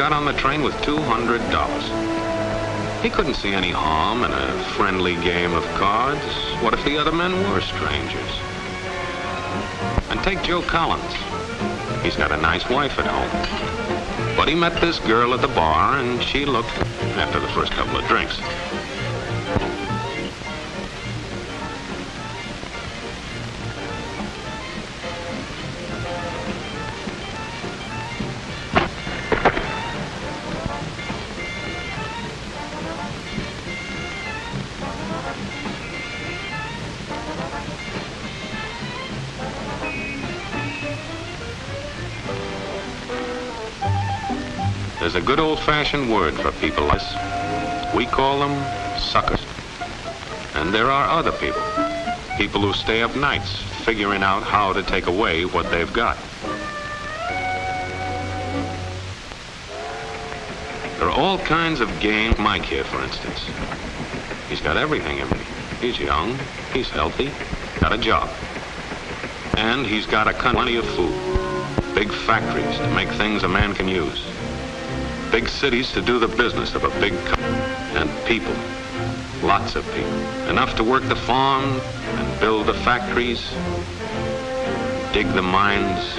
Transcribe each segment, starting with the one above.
got on the train with $200. He couldn't see any harm in a friendly game of cards. What if the other men were strangers? And take Joe Collins. He's got a nice wife at home. But he met this girl at the bar, and she looked, after the first couple of drinks. There's a good old-fashioned word for people like us. We call them suckers. And there are other people. People who stay up nights figuring out how to take away what they've got. There are all kinds of games. Mike here, for instance. He's got everything in me. He's young, he's healthy, got a job. And he's got plenty of food. Big factories to make things a man can use. Big cities to do the business of a big company. And people, lots of people. Enough to work the farm and build the factories, dig the mines,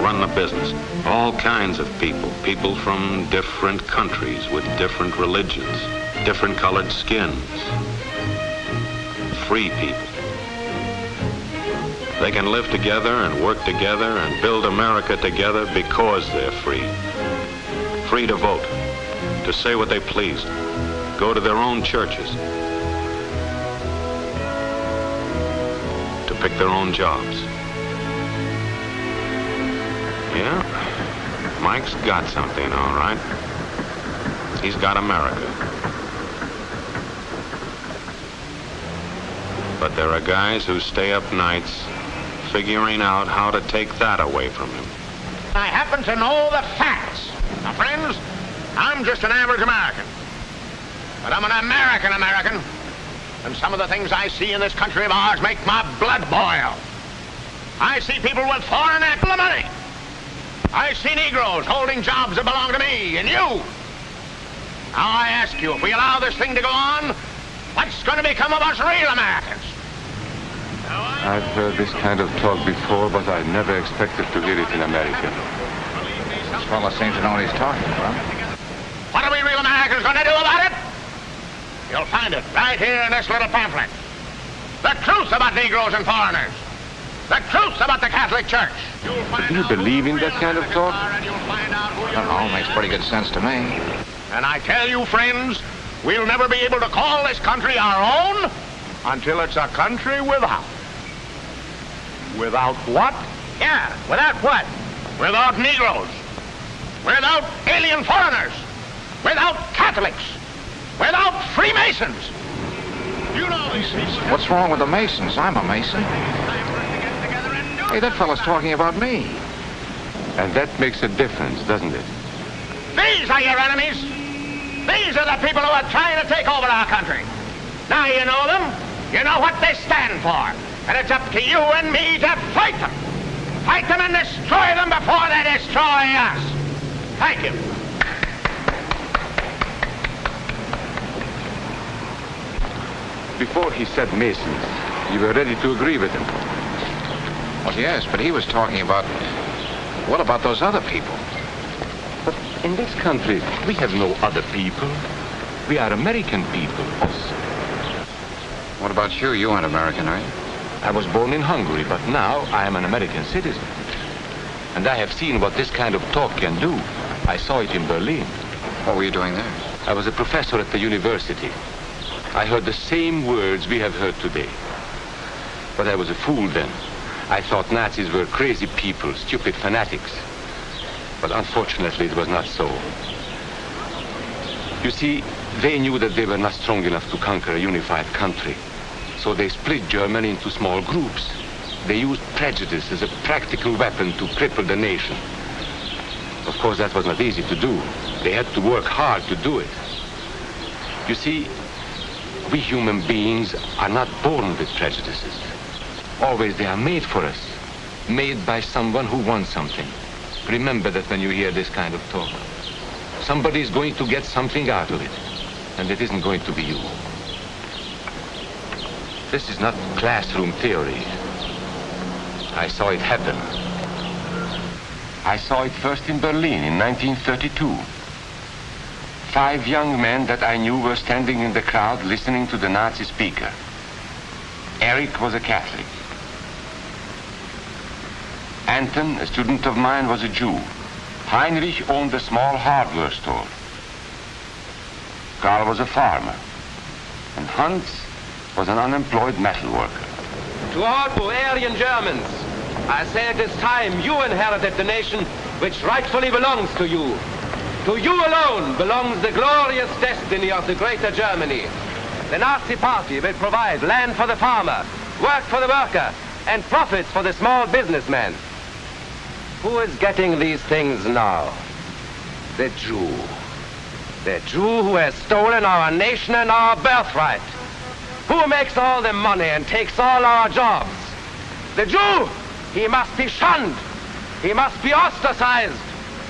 run the business. All kinds of people. People from different countries with different religions, different colored skins. Free people. They can live together and work together and build America together because they're free. Free to vote, to say what they please, go to their own churches, to pick their own jobs. Yeah, Mike's got something, all right. He's got America. But there are guys who stay up nights figuring out how to take that away from him. I happen to know the facts. Now, friends, I'm just an average American. But I'm an American. And some of the things I see in this country of ours make my blood boil. I see people with foreign money. I see Negroes holding jobs that belong to me and you. Now, I ask you, if we allow this thing to go on, what's going to become of us real Americans? I've heard this kind of talk before, but I never expected to hear it in America. This fellow seems to know what he's talking about. What are we real Americans going to do about it? You'll find it right here in this little pamphlet. The truth about Negroes and foreigners. The truth about the Catholic Church. Do you believe in that kind of talk? I don't know, makes pretty good sense to me. And I tell you, friends, we'll never be able to call this country our own until it's a country without. Without what? Yeah, without what? Without Negroes. Without alien foreigners. Without Catholics. Without Freemasons. You know these people. What's wrong with the Masons? I'm a Mason. Hey, that fellow's talking about me. And that makes a difference, doesn't it? These are your enemies. These are the people who are trying to take over our country. Now you know them. You know what they stand for. And it's up to you and me to fight them. Fight them and destroy them before they destroy us. Thank you. Before he said Masons, you were ready to agree with him. Well, yes, but he was talking about, what about those other people? But in this country, we have no other people. We are American people. What about you? You aren't American, are you? I was born in Hungary, but now I am an American citizen. And I have seen what this kind of talk can do. I saw it in Berlin. What were you doing there? I was a professor at the university. I heard the same words we have heard today. But I was a fool then. I thought Nazis were crazy people, stupid fanatics. But unfortunately, it was not so. You see, they knew that they were not strong enough to conquer a unified country. So they split Germany into small groups. They used prejudice as a practical weapon to cripple the nation. Of course, that was not easy to do. They had to work hard to do it. You see, we human beings are not born with prejudices. Always they are made for us, made by someone who wants something. Remember that when you hear this kind of talk. Somebody's going to get something out of it, and it isn't going to be you. This is not classroom theory. I saw it happen. I saw it first in Berlin in 1932. 5 young men that I knew were standing in the crowd listening to the Nazi speaker. Eric was a Catholic. Anton, a student of mine, was a Jew. Heinrich owned a small hardware store. Karl was a farmer. And Hans was an unemployed metal worker. To all Bavarian Germans, I say it is time you inherited the nation which rightfully belongs to you. To you alone belongs the glorious destiny of the Greater Germany. The Nazi Party will provide land for the farmer, work for the worker, and profits for the small businessman. Who is getting these things now? The Jew. The Jew who has stolen our nation and our birthright. Who makes all the money and takes all our jobs? The Jew! He must be shunned. He must be ostracized.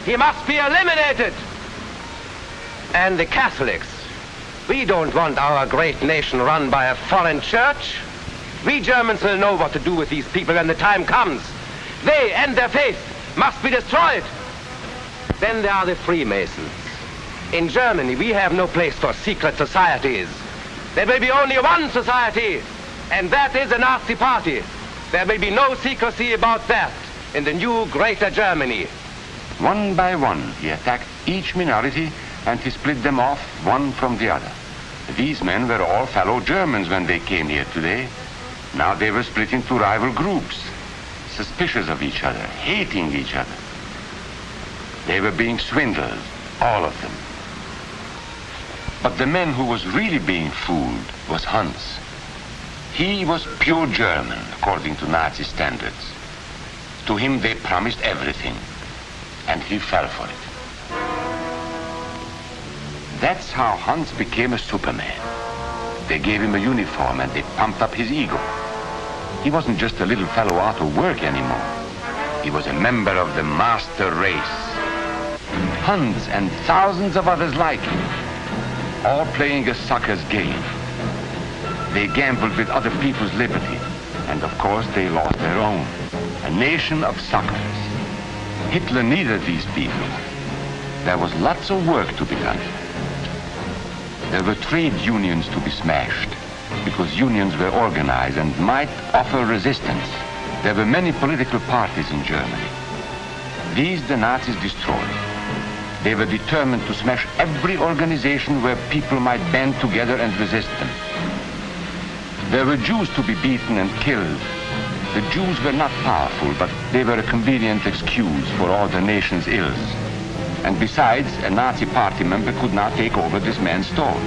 He must be eliminated. And the Catholics. We don't want our great nation run by a foreign church. We Germans will know what to do with these people when the time comes. They and their faith must be destroyed. Then there are the Freemasons. In Germany, we have no place for secret societies. There will be only one society, and that is the Nazi Party. There will be no secrecy about that in the new Greater Germany. One by one, he attacked each minority and he split them off one from the other. These men were all fellow Germans when they came here today. Now they were split into rival groups, suspicious of each other, hating each other. They were being swindled, all of them. But the man who was really being fooled was Hans. He was pure German, according to Nazi standards. To him they promised everything, and he fell for it. That's how Hans became a Superman. They gave him a uniform and they pumped up his ego. He wasn't just a little fellow out of work anymore. He was a member of the master race. Hans and thousands of others like him, all playing a sucker's game. They gambled with other people's liberty, and of course they lost their own. A nation of suckers. Hitler needed these people. There was lots of work to be done. There were trade unions to be smashed, because unions were organized and might offer resistance. There were many political parties in Germany. These the Nazis destroyed. They were determined to smash every organization where people might band together and resist them. There were Jews to be beaten and killed. The Jews were not powerful, but they were a convenient excuse for all the nation's ills. And besides, a Nazi party member could not take over this man's store.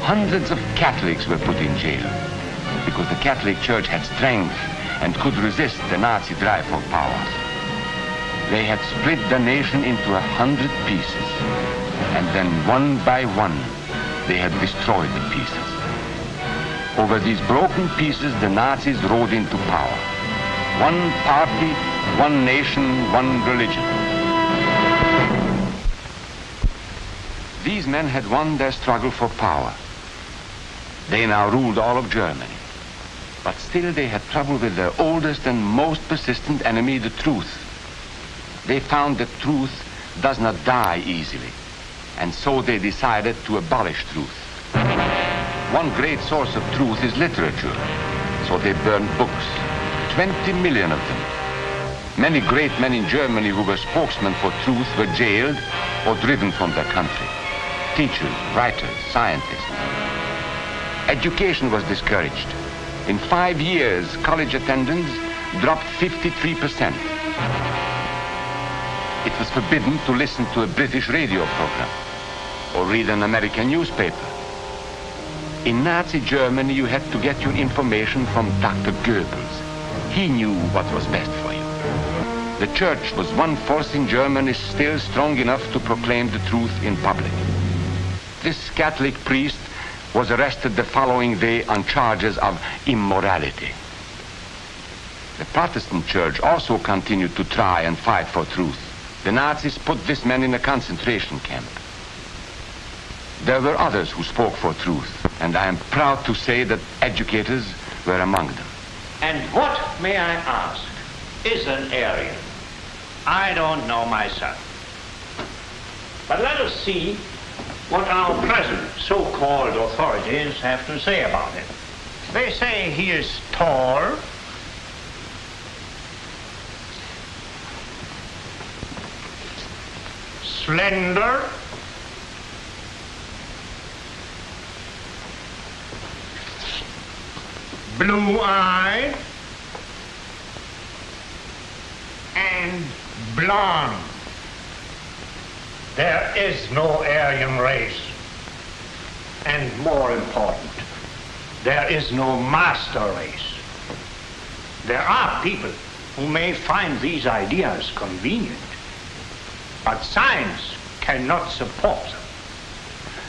Hundreds of Catholics were put in jail because the Catholic Church had strength and could resist the Nazi drive for power. They had split the nation into 100 pieces, and then one by one, they had destroyed the pieces. Over these broken pieces, the Nazis rode into power. One party, one nation, one religion. These men had won their struggle for power. They now ruled all of Germany. But still they had trouble with their oldest and most persistent enemy, the truth. They found that truth does not die easily, and so they decided to abolish truth. One great source of truth is literature, so they burned books, 20 million of them. Many great men in Germany who were spokesmen for truth were jailed or driven from their country. Teachers, writers, scientists. Education was discouraged. In 5 years, college attendance dropped 53%. It was forbidden to listen to a British radio program or read an American newspaper. In Nazi Germany, you had to get your information from Dr. Goebbels. He knew what was best for you. The church was one force in Germany still strong enough to proclaim the truth in public. This Catholic priest was arrested the following day on charges of immorality. The Protestant church also continued to try and fight for truth. The Nazis put this man in a concentration camp. There were others who spoke for truth, and I am proud to say that educators were among them. And what, may I ask, is an Aryan? I don't know myself. But let us see what our present so-called authorities have to say about him. They say he is tall, slender, blue-eyed, and blonde. There is no Aryan race. And more important, there is no master race. There are people who may find these ideas convenient, but science cannot support them.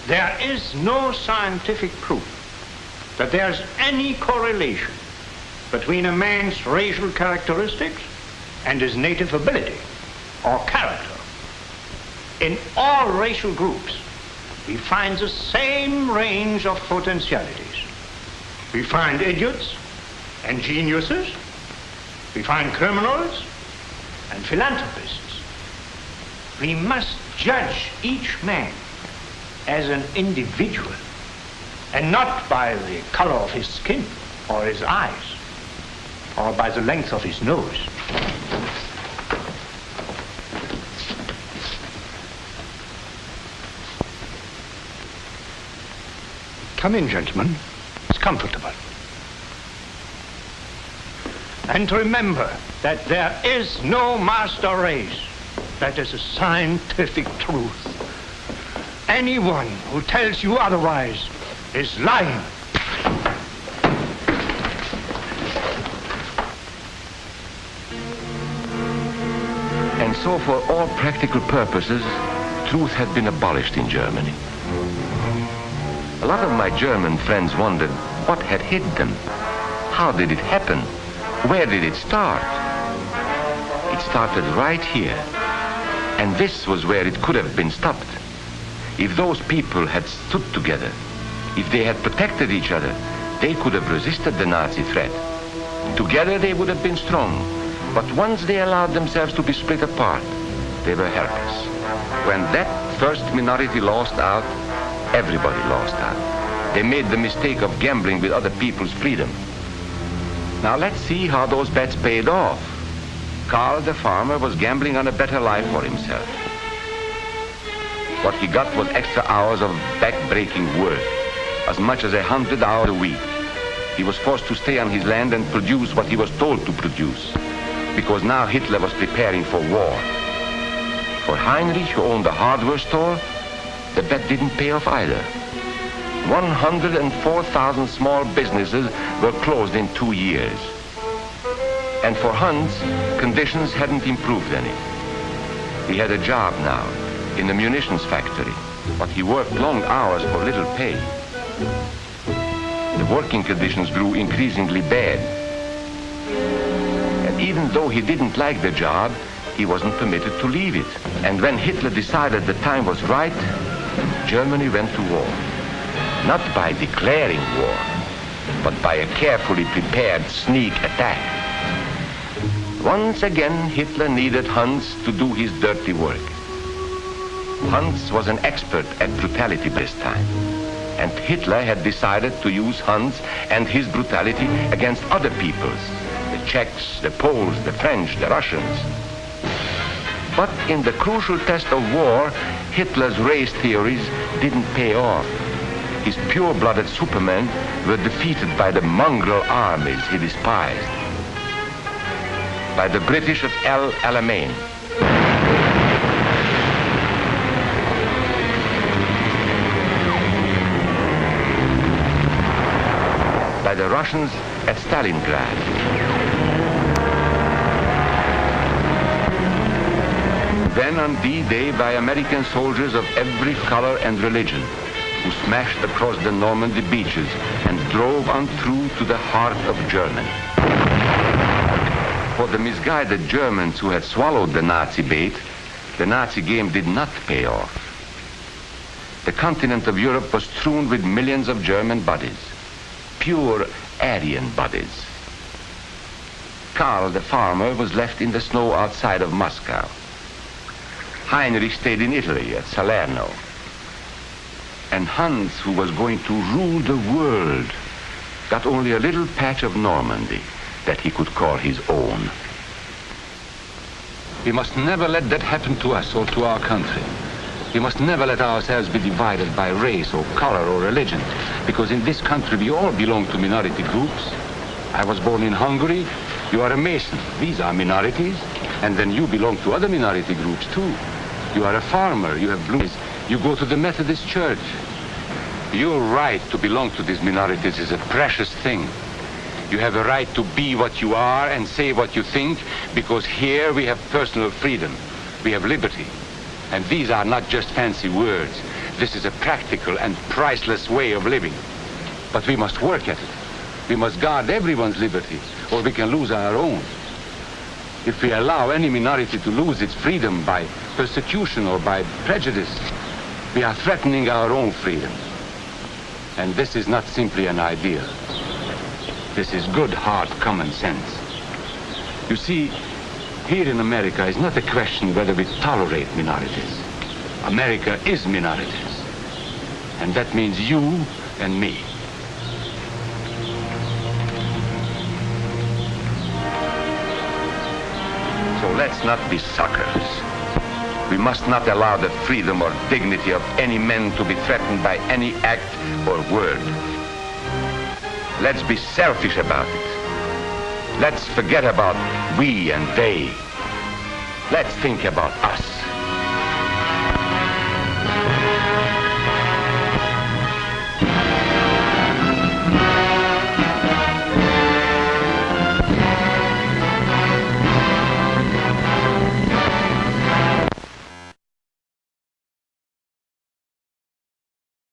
There is no scientific proof that there's any correlation between a man's racial characteristics and his native ability or character. In all racial groups, we find the same range of potentialities. We find idiots and geniuses. We find criminals and philanthropists. We must judge each man as an individual and not by the color of his skin or his eyes or by the length of his nose. Come in, gentlemen. It's comfortable. And remember that there is no master race. That is a scientific truth. Anyone who tells you otherwise is lying. And so for all practical purposes, truth had been abolished in Germany. A lot of my German friends wondered what had hit them. How did it happen? Where did it start? It started right here. And this was where it could have been stopped. If those people had stood together, if they had protected each other, they could have resisted the Nazi threat. Together they would have been strong. But once they allowed themselves to be split apart, they were helpless. When that first minority lost out, everybody lost out. They made the mistake of gambling with other people's freedom. Now let's see how those bets paid off. Karl the farmer was gambling on a better life for himself. What he got was extra hours of back-breaking work, as much as 100 hours a week. He was forced to stay on his land and produce what he was told to produce, because now Hitler was preparing for war. For Heinrich, who owned a hardware store, the bet didn't pay off either. 104,000 small businesses were closed in 2 years. And for Hans, conditions hadn't improved any. He had a job now in the munitions factory, but he worked long hours for little pay. The working conditions grew increasingly bad. And even though he didn't like the job, he wasn't permitted to leave it. And when Hitler decided the time was right, Germany went to war. Not by declaring war, but by a carefully prepared sneak attack. Once again, Hitler needed Hans to do his dirty work. Hans was an expert at brutality this time, and Hitler had decided to use Hans and his brutality against other peoples, the Czechs, the Poles, the French, the Russians. But in the crucial test of war, Hitler's race theories didn't pay off. His pure-blooded supermen were defeated by the mongrel armies he despised, by the British at El Alamein, by the Russians at Stalingrad, then on D-Day by American soldiers of every color and religion, who smashed across the Normandy beaches and drove on through to the heart of Germany. For the misguided Germans who had swallowed the Nazi bait, the Nazi game did not pay off. The continent of Europe was strewn with millions of German bodies, pure Aryan bodies. Karl, the farmer, was left in the snow outside of Moscow. Heinrich stayed in Italy at Salerno. And Hans, who was going to rule the world, got only a little patch of Normandy that he could call his own. We must never let that happen to us or to our country. We must never let ourselves be divided by race or color or religion, because in this country we all belong to minority groups. I was born in Hungary. You are a Mason. These are minorities. And then you belong to other minority groups too. You are a farmer. You have blue eyes. You go to the Methodist Church. Your right to belong to these minorities is a precious thing. You have a right to be what you are and say what you think, because here we have personal freedom. We have liberty. And these are not just fancy words. This is a practical and priceless way of living. But we must work at it. We must guard everyone's liberty, or we can lose our own. If we allow any minority to lose its freedom by persecution or by prejudice, we are threatening our own freedom. And this is not simply an idea. This is good, hard common sense. You see, here in America is not a question whether we tolerate minorities. America is minorities. And that means you and me. So let's not be suckers. We must not allow the freedom or dignity of any man to be threatened by any act or word. Let's be selfish about it. Let's forget about we and they. Let's think about us.